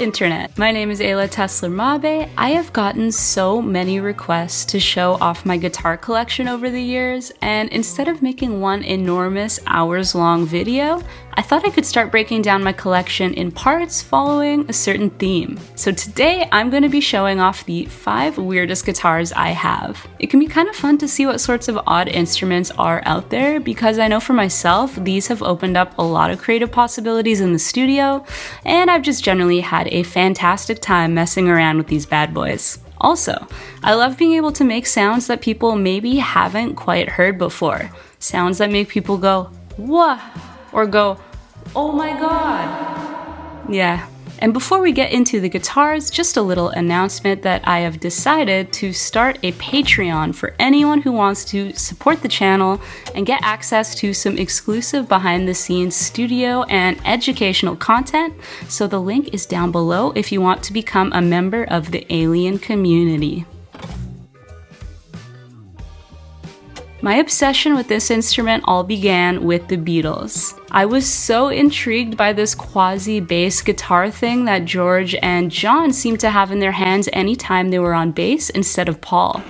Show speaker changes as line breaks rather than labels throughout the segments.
internet. My name is Tesler-Mabé. I have gotten so many requests to show off my guitar collection over the years, and instead of making one enormous hours-long video, I thought I could start breaking down my collection in parts following a certain theme. So today I'm going to be showing off the 5 weirdest guitars I have. It can be kind of fun to see what sorts of odd instruments are out there, because I know for myself these have opened up a lot of creative possibilities in the studio, and I've just generally had a fantastic time messing around with these bad boys. Also, I love being able to make sounds that people maybe haven't quite heard before. Sounds that make people go, "What?" or go, "Oh my god." Yeah. And before we get into the guitars, just a little announcement that I have decided to start a Patreon for anyone who wants to support the channel and get access to some exclusive behind-the-scenes studio and educational content. So the link is down below if you want to become a member of the alien community. My obsession with this instrument all began with the Beatles. I was so intrigued by this quasi-bass guitar thing that George and John seemed to have in their hands anytime they were on bass instead of Paul.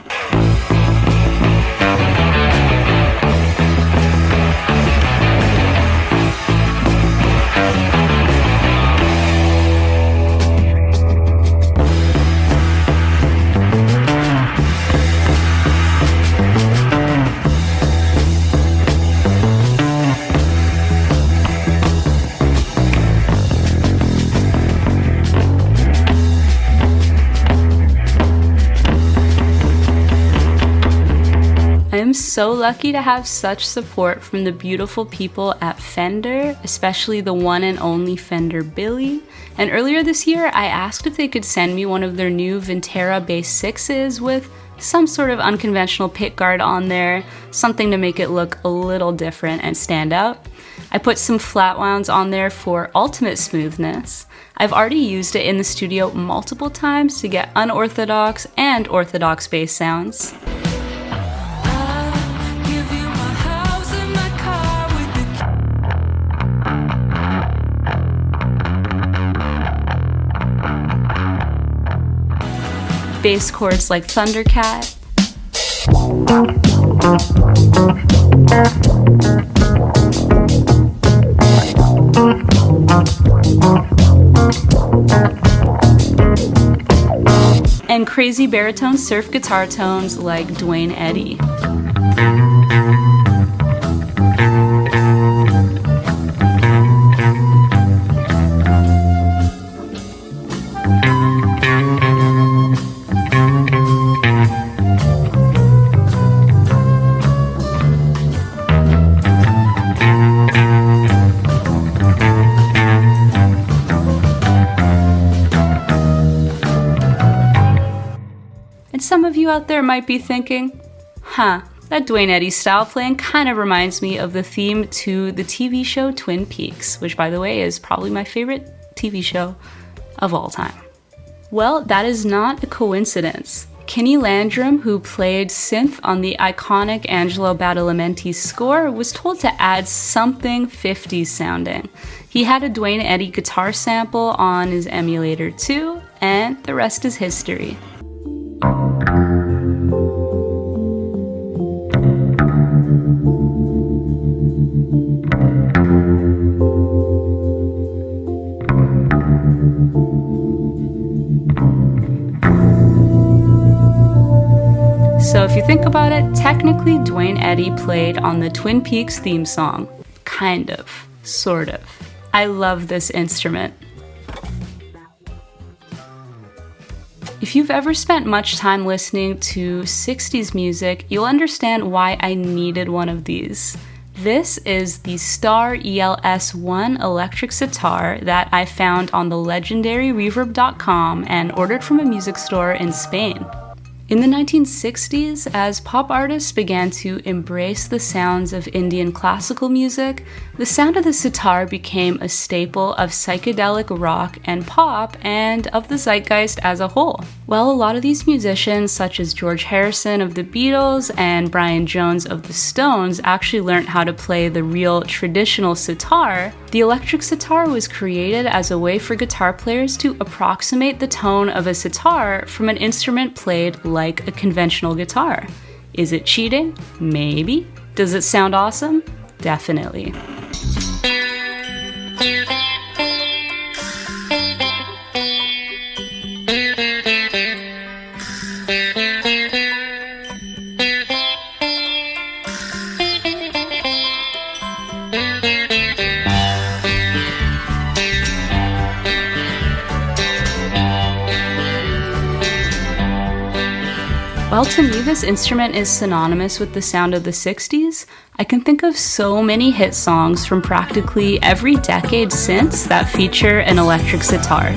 I'm so lucky to have such support from the beautiful people at Fender, especially the one and only Fender Billy. And earlier this year, I asked if they could send me one of their new Fender Bass VIs with some sort of unconventional pickguard on there, something to make it look a little different and stand out. I put some flat wounds on there for ultimate smoothness. I've already used it in the studio multiple times to get unorthodox and orthodox bass sounds. Bass chords like Thundercat, and crazy baritone surf guitar tones like Dwayne Eddy. Some of you out there might be thinking, that Dwayne Eddy style playing kind of reminds me of the theme to the TV show Twin Peaks, which by the way is probably my favorite TV show of all time. Well, that is not a coincidence. Kenny Landrum, who played synth on the iconic Angelo Badalamenti score, was told to add something 50s sounding. He had a Dwayne Eddy guitar sample on his emulator too, and the rest is history. So if you think about it, technically Dwayne Eddy played on the Twin Peaks theme song. Kind of. Sort of. I love this instrument. If you've ever spent much time listening to 60s music, you'll understand why I needed one of these. This is the Star ELS-1 electric sitar that I found on the legendary reverb.com and ordered from a music store in Spain. In the 1960s, as pop artists began to embrace the sounds of Indian classical music, the sound of the sitar became a staple of psychedelic rock and pop and of the zeitgeist as a whole. While a lot of these musicians, such as George Harrison of the Beatles and Brian Jones of the Stones, actually learned how to play the real traditional sitar, the electric sitar was created as a way for guitar players to approximate the tone of a sitar from an instrument played like a conventional guitar. Is it cheating? Maybe. Does it sound awesome? Definitely. While to me this instrument is synonymous with the sound of the 60s, I can think of so many hit songs from practically every decade since that feature an electric sitar.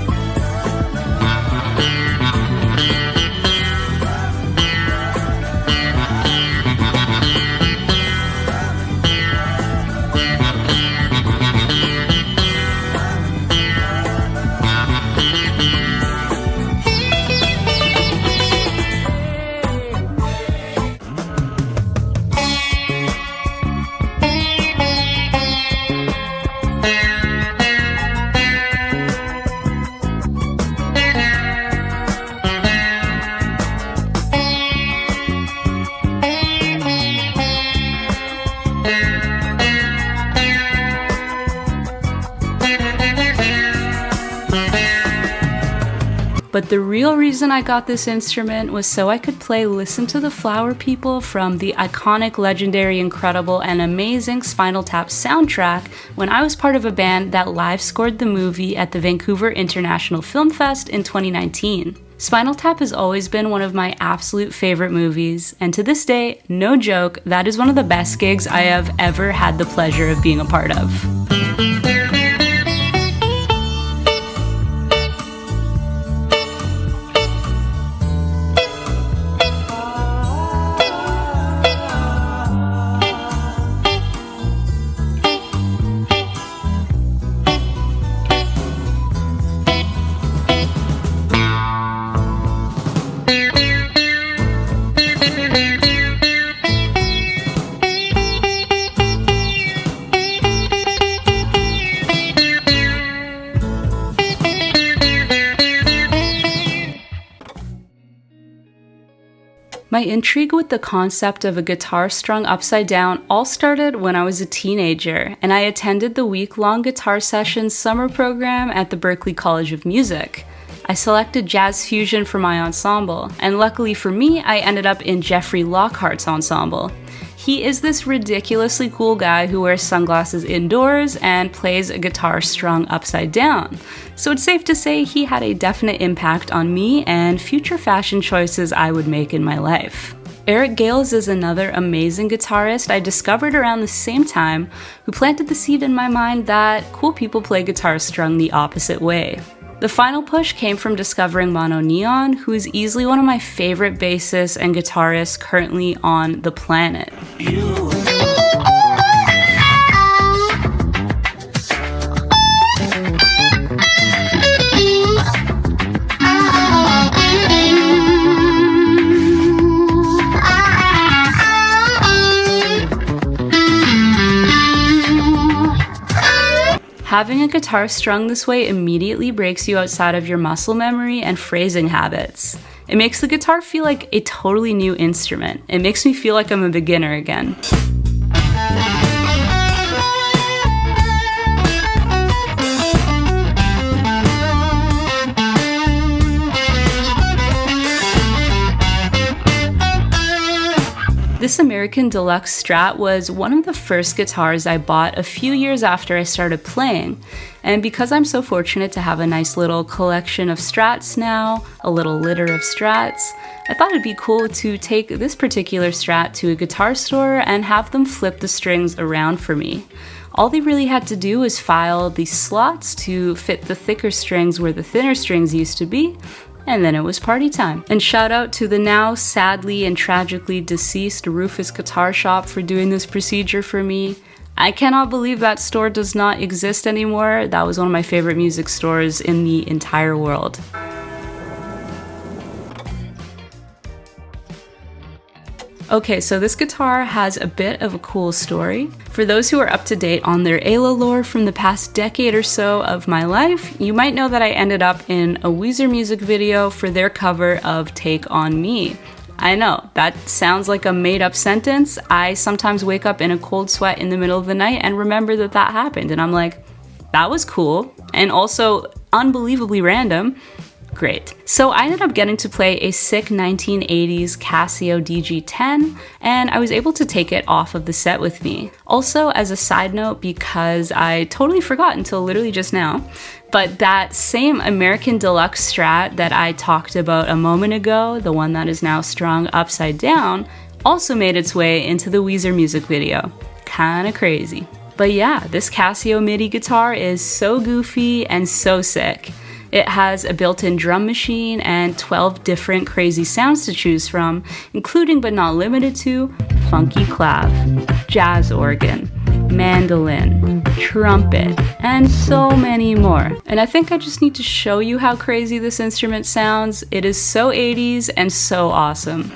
But the real reason I got this instrument was so I could play Listen to the Flower People from the iconic, legendary, incredible, and amazing Spinal Tap soundtrack when I was part of a band that live scored the movie at the Vancouver International Film Fest in 2019. Spinal Tap has always been one of my absolute favorite movies, and to this day, no joke, that is one of the best gigs I have ever had the pleasure of being a part of. My intrigue with the concept of a guitar strung upside down all started when I was a teenager, and I attended the week-long guitar sessions summer program at the Berklee College of Music. I selected jazz fusion for my ensemble, and luckily for me, I ended up in Jeffrey Lockhart's ensemble. He is this ridiculously cool guy who wears sunglasses indoors and plays a guitar strung upside down. So it's safe to say he had a definite impact on me and future fashion choices I would make in my life. Eric Gales is another amazing guitarist I discovered around the same time who planted the seed in my mind that cool people play guitar strung the opposite way. The final push came from discovering Mono Neon, who is easily one of my favorite bassists and guitarists currently on the planet. Having a guitar strung this way immediately breaks you outside of your muscle memory and phrasing habits. It makes the guitar feel like a totally new instrument. It makes me feel like I'm a beginner again. This American Deluxe Strat was one of the first guitars I bought a few years after I started playing, and because I'm so fortunate to have a nice little collection of Strats now, a little litter of Strats, I thought it'd be cool to take this particular Strat to a guitar store and have them flip the strings around for me. All they really had to do was file the slots to fit the thicker strings where the thinner strings used to be, and then it was party time. And shout out to the now sadly and tragically deceased Rufus Guitar Shop for doing this procedure for me. I cannot believe that store does not exist anymore. That was one of my favorite music stores in the entire world. Okay, so this guitar has a bit of a cool story. For those who are up to date on their Ayla lore from the past decade or so of my life, you might know that I ended up in a Weezer music video for their cover of Take On Me. I know, that sounds like a made-up sentence. I sometimes wake up in a cold sweat in the middle of the night and remember that that happened, and I'm like, that was cool, and also unbelievably random. Great. So I ended up getting to play a sick 1980s Casio DG10, and I was able to take it off of the set with me. Also, as a side note, because I totally forgot until literally just now, but that same American Deluxe Strat that I talked about a moment ago, the one that is now strung upside down, also made its way into the Weezer music video. Kinda crazy. But yeah, this Casio MIDI guitar is so goofy and so sick. It has a built-in drum machine and 12 different crazy sounds to choose from, including but not limited to funky clav, jazz organ, mandolin, trumpet, and so many more. And I think I just need to show you how crazy this instrument sounds. It is so 80s and so awesome.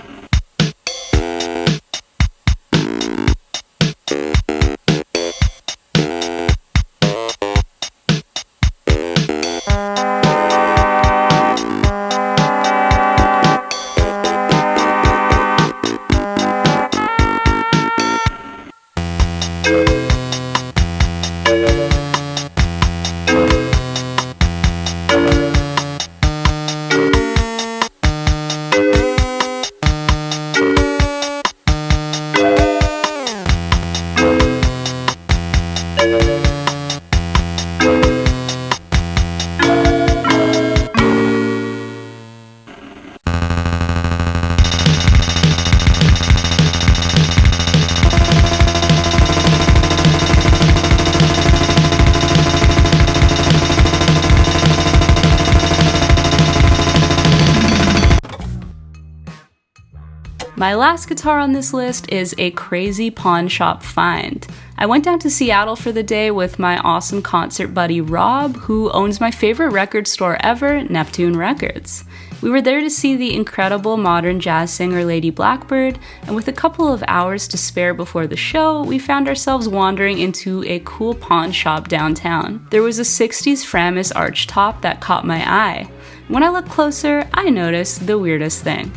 My last guitar on this list is a crazy pawn shop find. I went down to Seattle for the day with my awesome concert buddy Rob, who owns my favorite record store ever, Neptune Records. We were there to see the incredible modern jazz singer Lady Blackbird, and with a couple of hours to spare before the show, we found ourselves wandering into a cool pawn shop downtown. There was a 60s Framus Archtop that caught my eye. When I looked closer, I noticed the weirdest thing.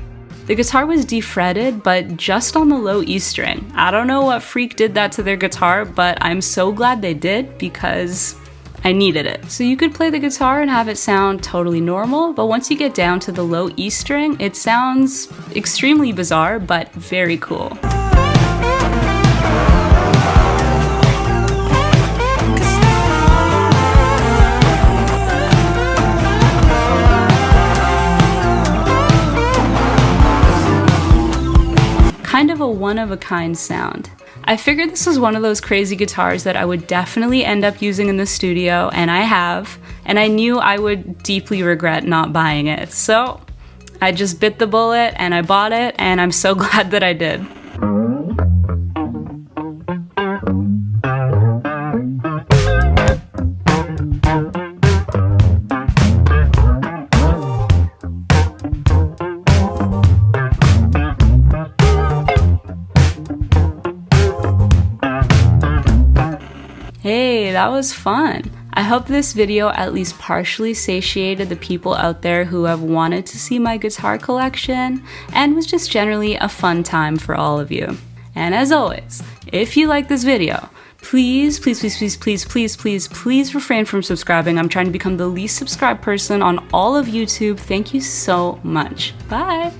The guitar was defretted, but just on the low E string. I don't know what freak did that to their guitar, but I'm so glad they did because I needed it. So you could play the guitar and have it sound totally normal, but once you get down to the low E string, it sounds extremely bizarre, but very cool. Kind of a one-of-a-kind sound. I figured this was one of those crazy guitars that I would definitely end up using in the studio, and I have, and I knew I would deeply regret not buying it. So I just bit the bullet and I bought it, and I'm so glad that I did. Hey, that was fun. I hope this video at least partially satiated the people out there who have wanted to see my guitar collection, and was just generally a fun time for all of you. And as always, if you like this video, please refrain from subscribing. I'm trying to become the least subscribed person on all of YouTube. Thank you so much. Bye!